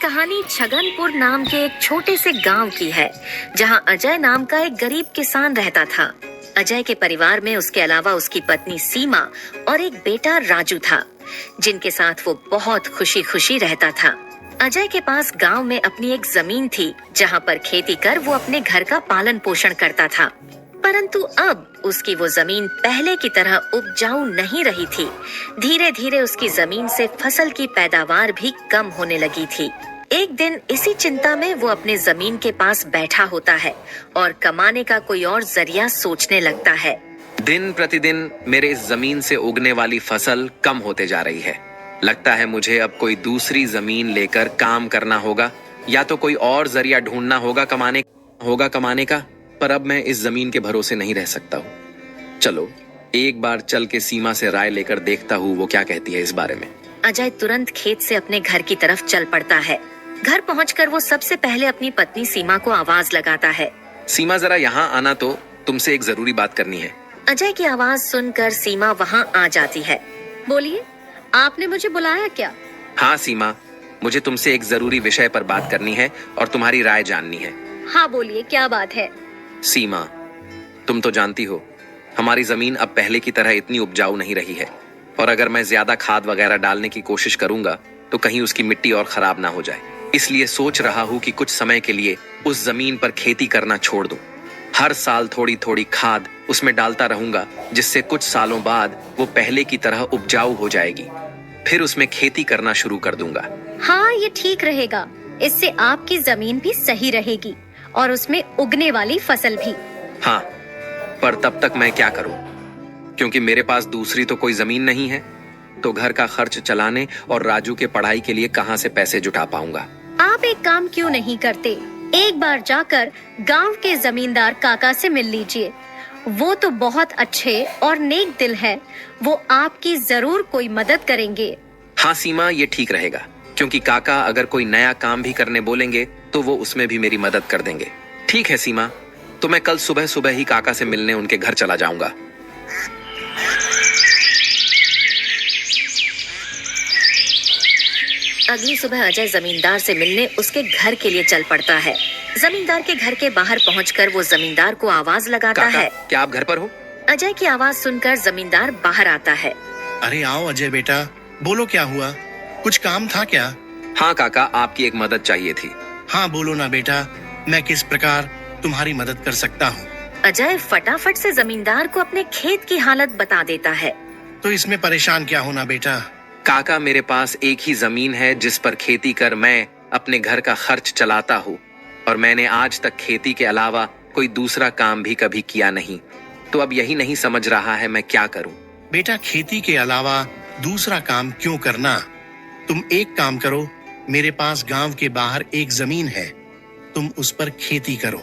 कहानी छगनपुर नाम के एक छोटे से गांव की है, जहां अजय नाम का एक गरीब किसान रहता था। अजय के परिवार में उसके अलावा उसकी पत्नी सीमा और एक बेटा राजू था, जिनके साथ वो बहुत खुशी खुशी रहता था। अजय के पास गांव में अपनी एक जमीन थी, जहां पर खेती कर वो अपने घर का पालन पोषण करता था। परंतु अब उसकी वो जमीन पहले की तरह उपजाऊ नहीं रही थी। धीरे धीरे उसकी जमीन से फसल की पैदावार भी कम होने लगी थी। एक दिन इसी चिंता में वो अपने जमीन के पास बैठा होता है और कमाने का कोई और जरिया सोचने लगता है। दिन प्रतिदिन मेरे इस जमीन से उगने वाली फसल कम होते जा रही है। लगता है मुझे अब कोई दूसरी जमीन लेकर काम करना होगा, या तो कोई और जरिया ढूंढना होगा कमाने का। पर अब मैं इस जमीन के भरोसे नहीं रह सकता हूँ। चलो एक बार चल के सीमा से राय लेकर देखता हूँ वो क्या कहती है इस बारे में। अजय तुरंत खेत से अपने घर की तरफ चल पड़ता है। घर पहुंचकर वो सबसे पहले अपनी पत्नी सीमा को आवाज लगाता है। सीमा जरा यहाँ आना, तो तुमसे एक जरूरी बात करनी है। अजय की आवाज सुनकर सीमा वहाँ आ जाती है। बोलिए, आपने मुझे बुलाया क्या? हाँ सीमा, मुझे तुमसे एक जरूरी विषय पर बात करनी है और तुम्हारी राय जाननी है। हाँ बोलिए, क्या बात है? सीमा, तुम तो जानती हो हमारी जमीन अब पहले की तरह इतनी उपजाऊ नहीं रही है, और अगर मैं ज्यादा खाद वगैरह डालने की कोशिश करूंगा तो कहीं उसकी मिट्टी और खराब ना हो जाए। इसलिए सोच रहा हूँ कि कुछ समय के लिए उस जमीन पर खेती करना छोड़ दूं। हर साल थोड़ी थोड़ी खाद उसमें डालता रहूंगा, जिससे कुछ सालों बाद वो पहले की तरह उपजाऊ हो जाएगी। फिर उसमें खेती करना शुरू कर दूंगा। हाँ, ये ठीक रहेगा। इससे आपकी जमीन भी सही रहेगी और उसमें उगने वाली फसल भी। हाँ, पर तब तक मैं क्या करूं? क्योंकि मेरे पास दूसरी तो कोई जमीन नहीं है, तो घर का खर्च चलाने और राजू के पढ़ाई के लिए कहां से पैसे जुटा पाऊंगा? आप एक काम क्यों नहीं करते, एक बार जाकर गांव के जमींदार काका से मिल लीजिए। वो तो बहुत अच्छे और नेक दिल है, वो आपकी जरूर कोई मदद करेंगे। हाँ सीमा, ये ठीक रहेगा, क्योंकि काका अगर कोई नया काम भी करने बोलेंगे तो वो उसमें भी मेरी मदद कर देंगे। ठीक है सीमा, तो मैं कल सुबह सुबह ही काका से मिलने उनके घर चला जाऊंगा। अगली सुबह अजय जमींदार से मिलने उसके घर के लिए चल पड़ता है। जमींदार के घर के बाहर पहुंचकर वो जमींदार को आवाज लगाता है। क्या आप घर पर हो? अजय की आवाज सुनकर जमींदार बाहर आता है। अरे आओ अजय बेटा, बोलो क्या हुआ, कुछ काम था क्या? हाँ काका, आपकी एक मदद चाहिए थी। हाँ बोलो ना बेटा, मैं किस प्रकार तुम्हारी मदद कर सकता हूँ? अजय फटाफट से जमींदार को अपने खेत की हालत बता देता है। तो इसमें परेशान क्या होना बेटा? काका, मेरे पास एक ही जमीन है जिस पर खेती कर मैं अपने घर का खर्च चलाता हूँ, और मैंने आज तक खेती के अलावा कोई दूसरा काम भी कभी किया नहीं। तो अब यही नहीं समझ रहा है मैं क्या करूँ। बेटा, खेती के अलावा दूसरा काम क्यों करना? तुम एक काम करो, मेरे पास गांव के बाहर एक जमीन है, तुम उस पर खेती करो।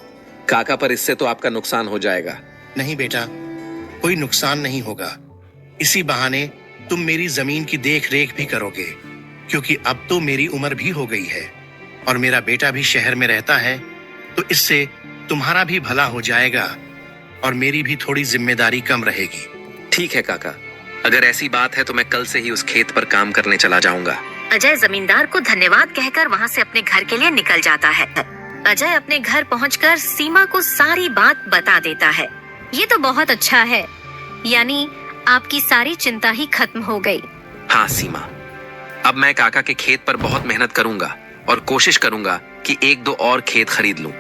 काका, पर इससे तो आपका नुकसान हो जाएगा। नहीं बेटा, कोई नुकसान नहीं होगा। इसी बहाने तुम मेरी जमीन की देख रेख भी करोगे, क्योंकि अब तो मेरी उम्र भी हो गई है और मेरा बेटा भी शहर में रहता है, तो इससे तुम्हारा भी भला हो जाएगा और मेरी भी थोड़ी जिम्मेदारी कम रहेगी। ठीक है काका, अगर ऐसी बात है तो मैं कल से ही उस खेत पर काम करने चला जाऊंगा। अजय जमींदार को धन्यवाद कहकर वहाँ से अपने घर के लिए निकल जाता है। अजय अपने घर पहुंचकर सीमा को सारी बात बता देता है। ये तो बहुत अच्छा है, यानी आपकी सारी चिंता ही खत्म हो गई। हाँ सीमा, अब मैं काका के खेत पर बहुत मेहनत करूंगा और कोशिश करूंगा कि एक दो और खेत खरीद लूं,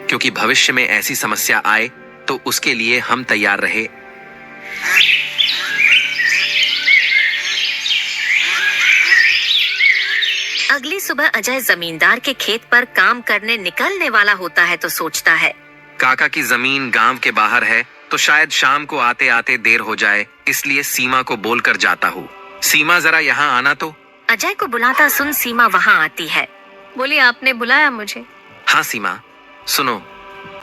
क्योंकि भविष्य में ऐसी समस्या आए तो उसके लिए हम तैयार रहे। अगली सुबह अजय जमींदार के खेत पर काम करने निकलने वाला होता है तो सोचता है, काका की जमीन गांव के बाहर है, तो शायद शाम को आते आते देर हो जाए, इसलिए सीमा को बोलकर जाता हूँ। सीमा, जरा यहाँ आना तो। अजय को बुलाता सुन सीमा वहाँ आती है। बोलिए, आपने बुलाया मुझे? हाँ सीमा, सुनो,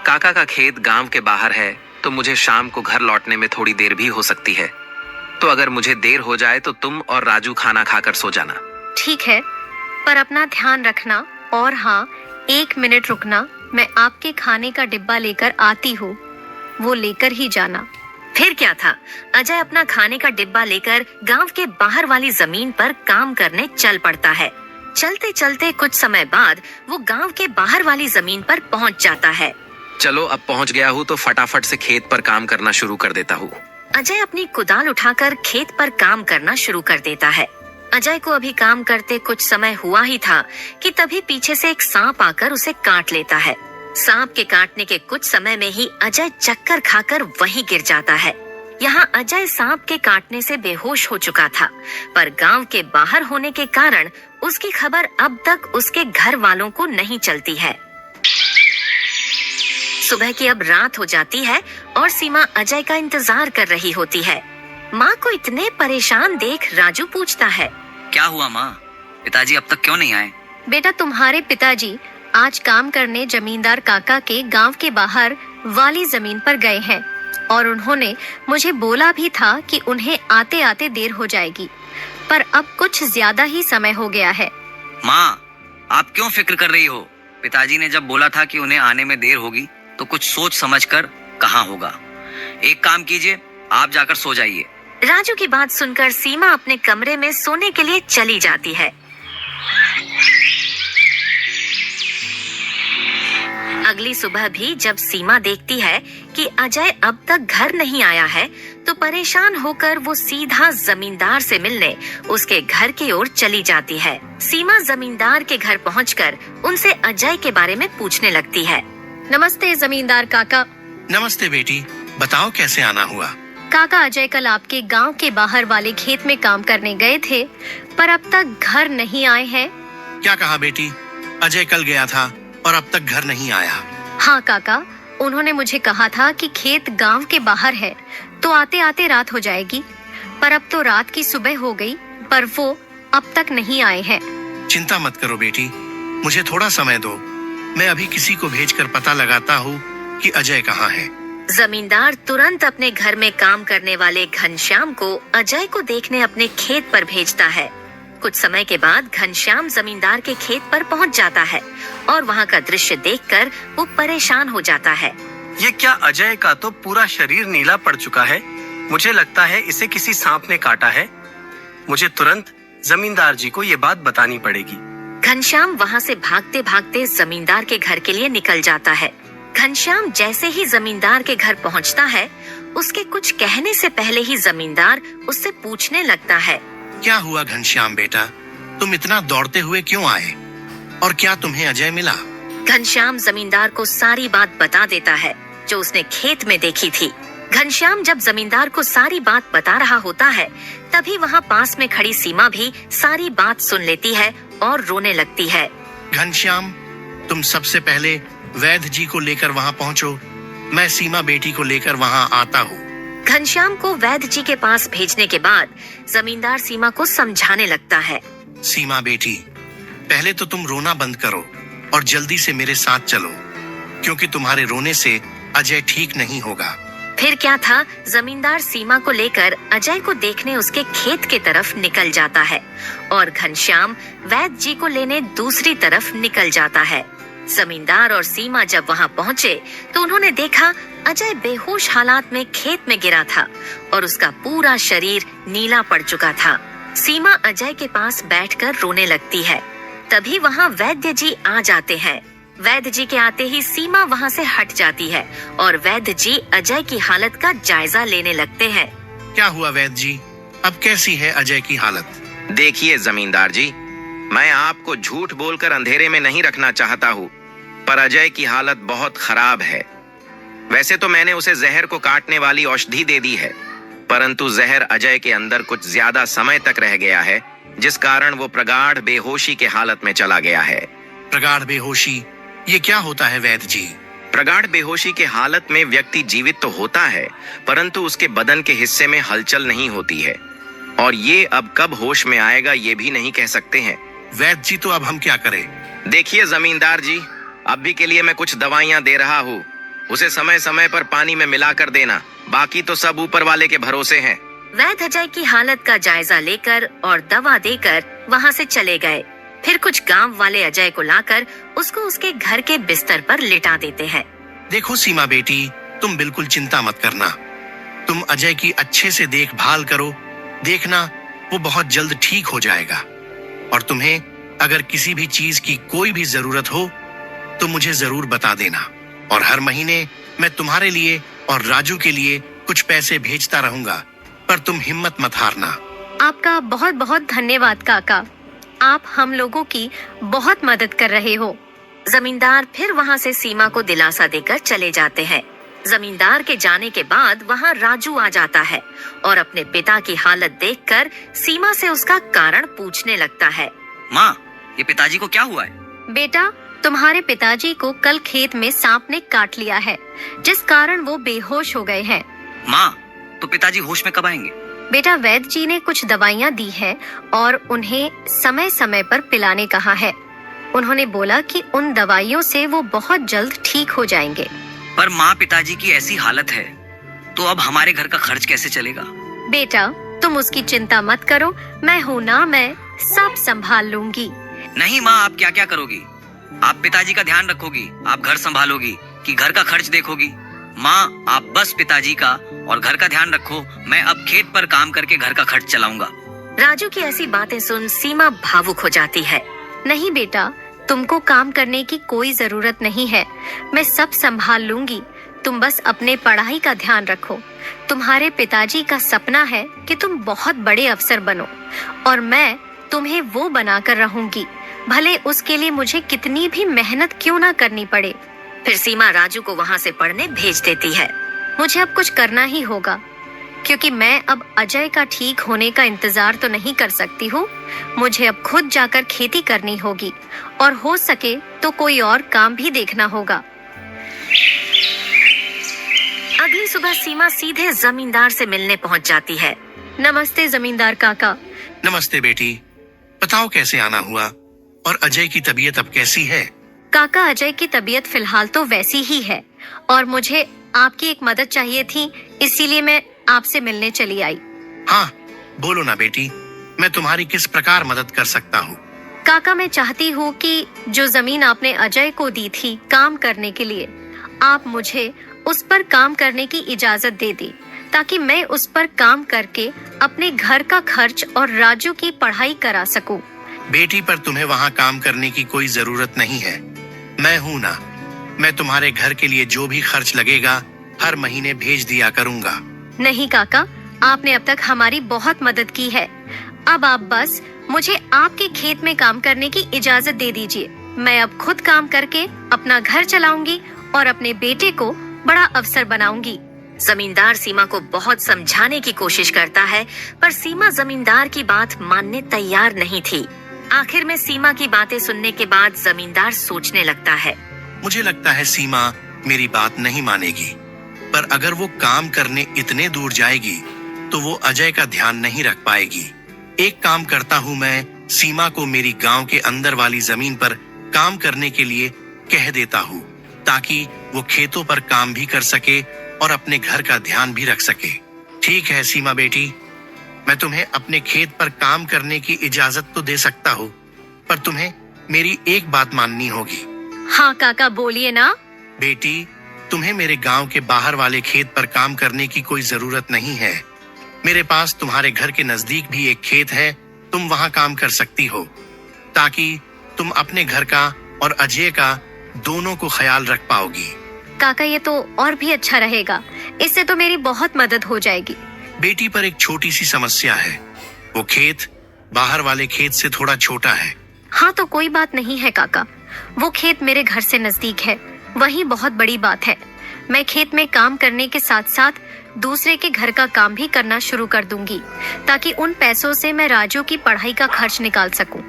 काका का खेत गांव के बाहर है, तो मुझे शाम को घर लौटने में थोड़ी देर भी हो सकती है। तो अगर मुझे देर हो जाए तो तुम और राजू खाना खाकर सो जाना। ठीक है, पर अपना ध्यान रखना। और हाँ, 1 मिनट रुकना, मैं आपके खाने का डिब्बा लेकर आती हूँ, वो लेकर ही जाना। फिर क्या था, अजय अपना खाने का डिब्बा लेकर गांव के बाहर वाली जमीन पर काम करने चल पड़ता है। चलते चलते कुछ समय बाद वो गांव के बाहर वाली जमीन पर पहुंच जाता है। चलो अब पहुंच गया हूँ तो फटाफट से खेत पर काम करना शुरू कर देता हूँ। अजय अपनी कुदाल उठाकर खेत पर काम करना शुरू कर देता है। अजय को अभी काम करते कुछ समय हुआ ही था कि तभी पीछे से एक सांप आकर उसे काट लेता है। सांप के काटने के कुछ समय में ही अजय चक्कर खाकर वहीं गिर जाता है। यहाँ अजय सांप के काटने से बेहोश हो चुका था, पर गांव के बाहर होने के कारण उसकी खबर अब तक उसके घर वालों को नहीं चलती है। सुबह की अब रात हो जाती है और सीमा अजय का इंतजार कर रही होती है। माँ को इतने परेशान देख राजू पूछता है, क्या हुआ माँ? पिताजी अब तक क्यों नहीं आए? बेटा, तुम्हारे पिताजी आज काम करने जमींदार काका के गांव के बाहर वाली जमीन पर गए हैं और उन्होंने मुझे बोला भी था कि उन्हें आते आते देर हो जाएगी, पर अब कुछ ज्यादा ही समय हो गया है। माँ, आप क्यों फिक्र कर रही हो? पिताजी ने जब बोला था कि उन्हें आने में देर होगी तो कुछ सोच समझकर कहाँ होगा। एक काम कीजिए, आप जाकर सो जाइए। राजू की बात सुनकर सीमा अपने कमरे में सोने के लिए चली जाती है। अगली सुबह भी जब सीमा देखती है कि अजय अब तक घर नहीं आया है, तो परेशान होकर वो सीधा जमींदार से मिलने उसके घर की ओर चली जाती है। सीमा जमींदार के घर पहुंचकर उनसे अजय के बारे में पूछने लगती है। नमस्ते जमींदार काका। नमस्ते बेटी, बताओ कैसे आना हुआ? काका, अजय कल आपके गांव के बाहर वाले खेत में काम करने गए थे, पर अब तक घर नहीं आए हैं। क्या कहा बेटी? अजय कल गया था और अब तक घर नहीं आया? हाँ काका, उन्होंने मुझे कहा था कि खेत गांव के बाहर है तो आते आते रात हो जाएगी, पर अब तो रात की सुबह हो गई, पर वो अब तक नहीं आए हैं। चिंता मत करो बेटी, मुझे थोड़ा समय दो। मैं अभी किसी को भेजकर पता लगाता हूँ कि अजय कहाँ है। जमींदार तुरंत अपने घर में काम करने वाले घनश्याम को अजय को देखने अपने खेत पर भेजता है। कुछ समय के बाद घनश्याम जमींदार के खेत पर पहुंच जाता है और वहां का दृश्य देखकर वो परेशान हो जाता है। ये क्या, अजय का तो पूरा शरीर नीला पड़ चुका है। मुझे लगता है इसे किसी सांप ने काटा है। मुझे तुरंत जमींदार जी को ये बात बतानी पड़ेगी। घनश्याम वहां से भागते भागते जमींदार के घर के लिए निकल जाता है। घनश्याम जैसे ही जमींदार के घर पहुंचता है, उसके कुछ कहने से पहले ही जमींदार उससे पूछने लगता है, क्या हुआ घनश्याम बेटा, तुम इतना दौड़ते हुए क्यों आए और क्या तुम्हें अजय मिला? घनश्याम जमींदार को सारी बात बता देता है जो उसने खेत में देखी थी। घनश्याम जब जमींदार को सारी बात बता रहा होता है, तभी वहाँ पास में खड़ी सीमा भी सारी बात सुन लेती है और रोने लगती है। घनश्याम, तुम सबसे पहले वैद्य जी को लेकर वहाँ पहुँचो। मैं सीमा बेटी को लेकर वहाँ आता हूँ। घनश्याम को वैद्य जी के पास भेजने के बाद जमींदार सीमा को समझाने लगता है। सीमा बेटी, पहले तो तुम रोना बंद करो और जल्दी से मेरे साथ चलो, क्योंकि तुम्हारे रोने से अजय ठीक नहीं होगा। फिर क्या था, जमींदार सीमा को लेकर अजय को देखने उसके खेत के तरफ निकल जाता है और घनश्याम वैद्य जी को लेने दूसरी तरफ निकल जाता है। जमींदार और सीमा जब वहां पहुंचे तो उन्होंने देखा अजय बेहोश हालात में खेत में गिरा था और उसका पूरा शरीर नीला पड़ चुका था। सीमा अजय के पास बैठकर रोने लगती है। तभी वहां वैद्य जी आ जाते हैं। वैद्य जी के आते ही सीमा वहां से हट जाती है और वैद्य जी अजय की हालत का जायजा लेने लगते हैं। क्या हुआ वैद्य जी, अब कैसी है अजय की हालत? देखिए जमींदार जी, मैं आपको झूठ बोलकर अंधेरे में नहीं रखना चाहता हूँ, पर अजय की हालत बहुत खराब है। वैसे तो मैंने उसे जहर को काटने वाली औषधि दे दी है, परंतु जहर अजय के अंदर कुछ ज्यादा समय तक रह गया है, जिस कारण वो प्रगाढ़ बेहोशी के हालत में चला गया है। प्रगाढ़ बेहोशी, ये क्या होता है वैद्य जी? प्रगाढ़ बेहोशी के हालत में व्यक्ति जीवित तो होता है, परंतु उसके बदन के हिस्से में हलचल नहीं होती है और ये अब कब होश में आएगा ये भी नहीं कह सकते हैं। वैद्य जी, तो अब हम क्या करें? देखिए जमींदार जी, अभी के लिए मैं कुछ दवाइयाँ दे रहा हूँ, उसे समय समय पर पानी में मिलाकर देना, बाकी तो सब ऊपर वाले के भरोसे हैं। वैद्य अजय की हालत का जायजा लेकर और दवा देकर वहां से चले गए। फिर कुछ गांव वाले अजय को लाकर उसको उसके घर के बिस्तर पर लिटा देते हैं। देखो सीमा बेटी, तुम बिल्कुल चिंता मत करना। तुम अजय की अच्छे से देखभाल करो, देखना वो बहुत जल्द ठीक हो जाएगा और तुम्हें अगर किसी भी चीज की कोई भी जरूरत हो तो मुझे जरूर बता देना, और हर महीने मैं तुम्हारे लिए और राजू के लिए कुछ पैसे भेजता रहूंगा, पर तुम हिम्मत मत हारना। आपका बहुत बहुत धन्यवाद काका। आप हम लोगों की बहुत मदद कर रहे हो। जमींदार फिर वहाँ से सीमा को दिलासा देकर चले जाते हैं। जमींदार के जाने के बाद वहाँ राजू आ जाता है और अपने पिता की हालत देखकर सीमा से उसका कारण पूछने लगता है। माँ, ये पिताजी को क्या हुआ है? बेटा, तुम्हारे पिताजी को कल खेत में सांप ने काट लिया है, जिस कारण वो बेहोश हो गए हैं। माँ, तो पिताजी होश में कब आएंगे? बेटा, वैद्य जी ने कुछ दवाइयाँ दी है और उन्हें समय समय पर पिलाने कहा है। उन्होंने बोला कि उन दवाइयों से वो बहुत जल्द ठीक हो जाएंगे। पर माँ, पिताजी की ऐसी हालत है तो अब हमारे घर का खर्च कैसे चलेगा? बेटा, तुम उसकी चिंता मत करो, मैं हूँ ना, मैं सब संभाल लूंगी। नहीं माँ, आप क्या क्या करोगी? आप पिताजी का ध्यान रखोगी, आप घर संभालोगी कि घर का खर्च देखोगी? माँ, आप बस पिताजी का और घर का ध्यान रखो, मैं अब खेत पर काम करके घर का खर्च चलाऊंगा। राजू की ऐसी बातें सुन सीमा भावुक हो जाती है। नहीं बेटा, तुमको काम करने की कोई जरूरत नहीं है, मैं सब संभाल लूंगी। तुम बस अपने पढ़ाई का ध्यान रखो। तुम्हारे पिताजी का सपना है कि तुम बहुत बड़े अफसर बनो और मैं तुम्हें वो बनाकर रहूंगी, भले उसके लिए मुझे कितनी भी मेहनत क्यों ना करनी पड़े। फिर सीमा राजू को वहाँ से पढ़ने भेज देती है। मुझे अब कुछ करना ही होगा, क्योंकि मैं अब अजय का ठीक होने का इंतजार तो नहीं कर सकती हूँ। मुझे अब खुद जाकर खेती करनी होगी और हो सके तो कोई और काम भी देखना होगा। अगली सुबह सीमा सीधे जमींदार से मिलने पहुँच जाती है। नमस्ते जमींदार काका। नमस्ते बेटी, बताओ कैसे आना हुआ और अजय की तबीयत अब कैसी है? काका, अजय की तबीयत फिलहाल तो वैसी ही है और मुझे आपकी एक मदद चाहिए थी, इसीलिए मैं आपसे मिलने चली आई। हाँ, बोलो ना बेटी, मैं तुम्हारी किस प्रकार मदद कर सकता हूँ? काका, मैं चाहती हूँ कि जो जमीन आपने अजय को दी थी काम करने के लिए, आप मुझे उस पर काम करने की इजाजत दे दी, ताकि मैं उस पर काम करके अपने घर का खर्च और राजू की पढ़ाई करा सकूं। बेटी, पर तुम्हें वहाँ काम करने की कोई जरूरत नहीं है। मैं हूँ ना, मैं तुम्हारे घर के लिए जो भी खर्च लगेगा हर महीने भेज दिया करूँगा। नहीं काका, आपने अब तक हमारी बहुत मदद की है। अब आप बस मुझे आपके खेत में काम करने की इजाजत दे दीजिए। मैं अब खुद काम करके अपना घर चलाऊंगी और अपने बेटे को बड़ा अफसर बनाऊंगी। जमींदार सीमा को बहुत समझाने की कोशिश करता है, पर सीमा जमींदार की बात मानने तैयार नहीं थी। आखिर में सीमा की बातें सुनने के बाद जमींदार सोचने लगता है। मुझे लगता है सीमा मेरी बात नहीं मानेगी, पर अगर वो काम करने इतने दूर जाएगी तो वो अजय का ध्यान नहीं रख पाएगी। एक काम करता हूँ, मैं सीमा को मेरी गांव के अंदर वाली जमीन पर काम करने के लिए कह देता हूँ, ताकि वो खेतों पर काम भी कर सके और अपने घर का ध्यान भी रख सके। ठीक है सीमा बेटी, मैं तुम्हें अपने खेत पर काम करने की इजाजत तो दे सकता हूँ, पर तुम्हें मेरी एक बात माननी होगी। हाँ काका, बोलिए ना। बेटी, तुम्हें मेरे गांव के बाहर वाले खेत पर काम करने की कोई जरूरत नहीं है। मेरे पास तुम्हारे घर के नजदीक भी एक खेत है, तुम वहां काम कर सकती हो, ताकि तुम अपने घर का और अजय का दोनों को ख्याल रख पाओगी। काका, ये तो और भी अच्छा रहेगा, इससे तो मेरी बहुत मदद हो जाएगी। बेटी, पर एक छोटी सी समस्या है, वो खेत बाहर वाले खेत से थोड़ा छोटा है। हाँ तो कोई बात नहीं है काका, वो खेत मेरे घर से नजदीक है, वही बहुत बड़ी बात है। मैं खेत में काम करने के साथ साथ दूसरे के घर का काम भी करना शुरू कर दूंगी, ताकि उन पैसों से मैं राजू की पढ़ाई का खर्च निकाल सकूं।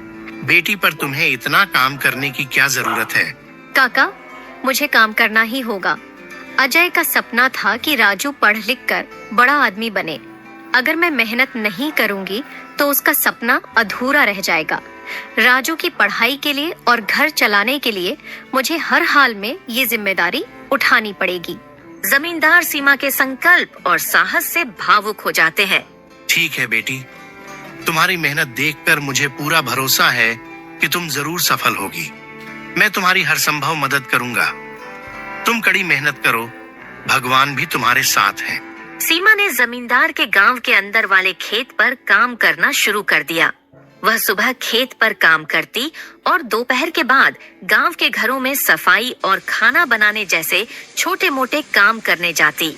बेटी, पर तुम्हें इतना काम करने की क्या जरूरत है? काका, मुझे काम करना ही होगा। अजय का सपना था कि राजू पढ़ लिख कर बड़ा आदमी बने। अगर मैं मेहनत नहीं करूंगी तो उसका सपना अधूरा रह जाएगा। राजू की पढ़ाई के लिए और घर चलाने के लिए मुझे हर हाल में ये जिम्मेदारी उठानी पड़ेगी। जमींदार सीमा के संकल्प और साहस से भावुक हो जाते हैं। ठीक है बेटी, तुम्हारी मेहनत देखकर मुझे पूरा भरोसा है कि तुम जरूर सफल होगी। मैं तुम्हारी हर संभव मदद करूंगा। तुम कड़ी मेहनत करो, भगवान भी तुम्हारे साथ है। सीमा ने जमींदार के गांव के अंदर वाले खेत पर काम करना शुरू कर दिया। वह सुबह खेत पर काम करती और दोपहर के बाद गांव के घरों में सफाई और खाना बनाने जैसे छोटे मोटे काम करने जाती।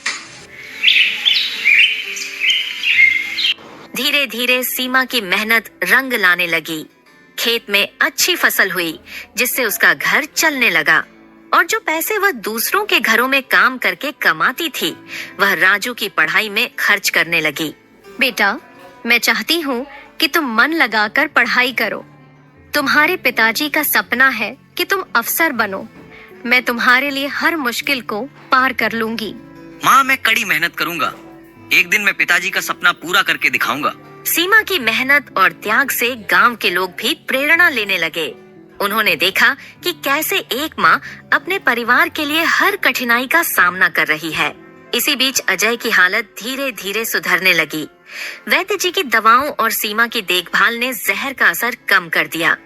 धीरे धीरे सीमा की मेहनत रंग लाने लगी। खेत में अच्छी फसल हुई, जिससे उसका घर चलने लगा और जो पैसे वह दूसरों के घरों में काम करके कमाती थी, वह राजू की पढ़ाई में खर्च करने लगी। बेटा, मैं चाहती हूँ कि तुम मन लगाकर पढ़ाई करो। तुम्हारे पिताजी का सपना है कि तुम अफसर बनो। मैं तुम्हारे लिए हर मुश्किल को पार कर लूंगी। माँ, मैं कड़ी मेहनत करूंगा। एक दिन मैं पिताजी का सपना पूरा करके दिखाऊंगा। सीमा की मेहनत और त्याग से गांव के लोग भी प्रेरणा लेने लगे। उन्होंने देखा कि कैसे एक माँ अपने परिवार के लिए हर कठिनाई का सामना कर रही है। इसी बीच अजय की हालत धीरे धीरे सुधरने लगी। वैद्य जी की दवाओं और सीमा की देखभाल ने जहर का असर कम कर दिया।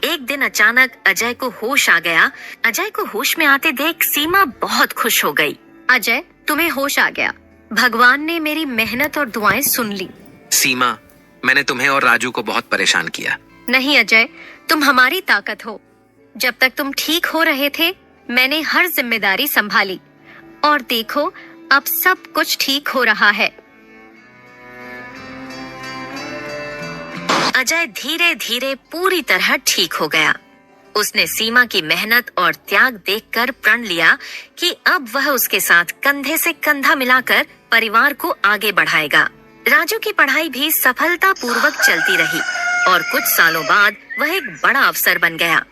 एक दिन अचानक अजय को होश आ गया। अजय को होश में आते देख सीमा बहुत खुश हो गई। अजय, तुम्हें होश आ गया। भगवान ने मेरी मेहनत और दुआएं सुन ली। सीमा, मैंने तुम्हें और राजू को बहुत परेशान किया। नहीं अजय, तुम हमारी ताकत हो। जब तक तुम ठीक हो रहे थे, मैंने हर जिम्मेदारी संभाली और देखो, अब सब कुछ ठीक हो रहा है। अजय धीरे धीरे पूरी तरह ठीक हो गया। उसने सीमा की मेहनत और त्याग देखकर प्रण लिया कि अब वह उसके साथ कंधे से कंधा मिलाकर परिवार को आगे बढ़ाएगा। राजू की पढ़ाई भी सफलतापूर्वक चलती रही और कुछ सालों बाद वह एक बड़ा अफसर बन गया।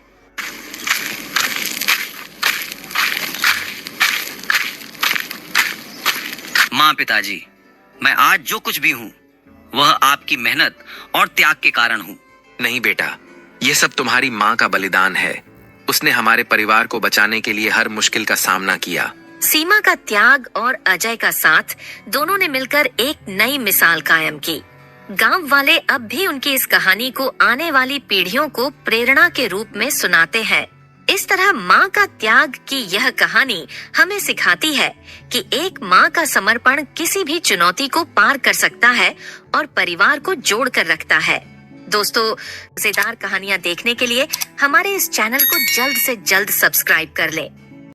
माँ, पिताजी, मैं आज जो कुछ भी हूँ वह आपकी मेहनत और त्याग के कारण हूँ। नहीं बेटा, ये सब तुम्हारी माँ का बलिदान है। उसने हमारे परिवार को बचाने के लिए हर मुश्किल का सामना किया। सीमा का त्याग और अजय का साथ, दोनों ने मिलकर एक नई मिसाल कायम की। गांव वाले अब भी उनकी इस कहानी को आने वाली पीढ़ियों को प्रेरणा के रूप में सुनाते हैं। इस तरह माँ का त्याग की यह कहानी हमें सिखाती है कि एक माँ का समर्पण किसी भी चुनौती को पार कर सकता है और परिवार को जोड़ कर रखता है। दोस्तों, मजेदार कहानियां देखने के लिए हमारे इस चैनल को जल्द से जल्द सब्सक्राइब कर लें।